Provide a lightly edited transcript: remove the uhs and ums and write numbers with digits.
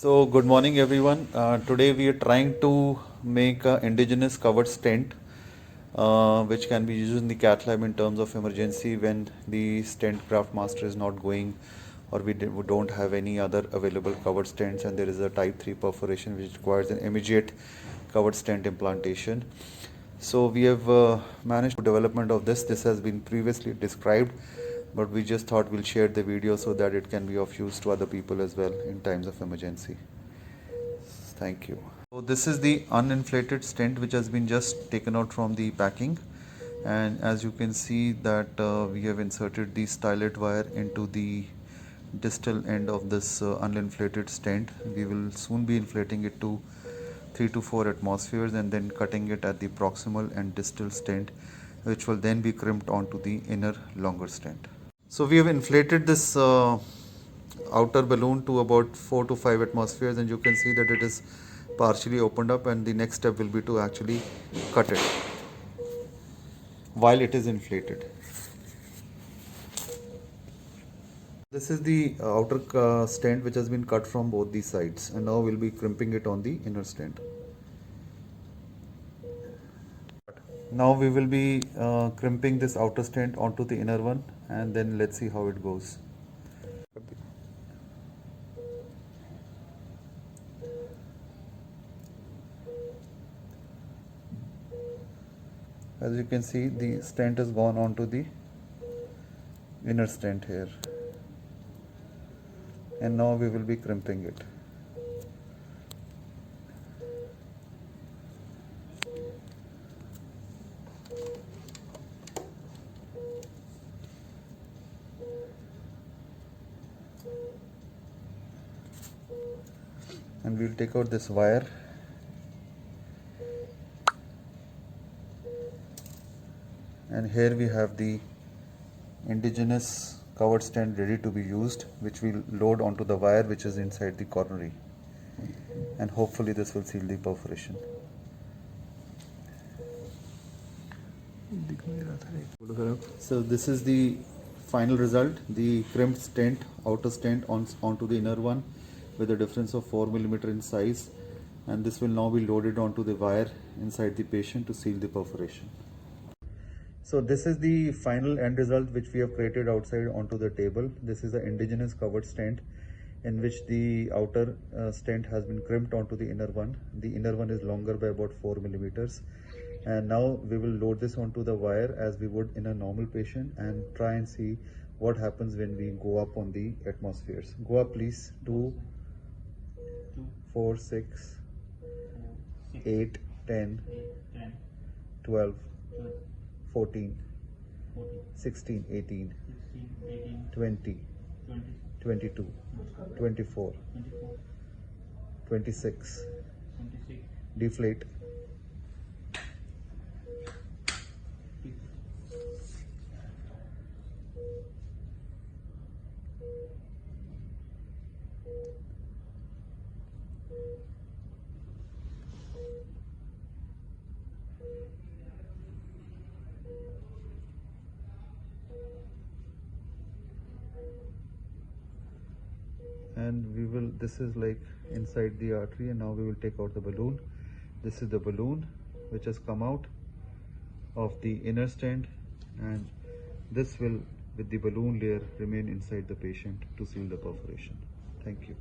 So good morning everyone. Today we are trying to make an indigenous covered stent which can be used in the cath lab in terms of emergency when the stent graft master is not going, or we don't have any other available covered stents and there is a type 3 perforation which requires an immediate covered stent implantation. So we have managed to development of this. This has been previously described, but we just thought we'll share the video so that it can be of use to other people as well in times of emergency. Thank you. So this is the uninflated stent which has been just taken out from the packing, and as you can see that we have inserted the stylet wire into the distal end of this uninflated stent. We will soon be inflating it to 3 to 4 atmospheres and then cutting it at the proximal and distal stent, which will then be crimped onto the inner longer stent. So we have inflated this outer balloon to about 4 to 5 atmospheres, and you can see that it is partially opened up, and the next step will be to actually cut it while it is inflated. This is the outer stent which has been cut from both the sides, and now we'll be crimping it on the inner stent. Now we will be crimping this outer stent onto the inner one, and then let's see how it goes. As you can see, the stent has gone onto the inner stent here, and now we will be crimping it. And we'll take out this wire, and here we have the indigenous covered stent ready to be used, which we'll load onto the wire which is inside the coronary, and hopefully this will seal the perforation. So this is the final result, the crimped stent, outer stent onto the inner one with a difference of 4 mm in size, and this will now be loaded onto the wire inside the patient to seal the perforation. So this is the final end result which we have created outside onto the table. This is the indigenous covered stent in which the outer stent has been crimped onto the inner one. The inner one is longer by about 4 mm. And now we will load this onto the wire as we would in a normal patient and try and see what happens when we go up on the atmospheres. Go up please. 2, 4, 6, 8, 10, 12, 14, 16, 18, 20, 22, 24, 26. Deflate. And we will, this is like inside the artery, and now we will take out the balloon. This is the balloon which has come out of the inner stent, and this will, with the balloon layer, remain inside the patient to seal the perforation. Thank you.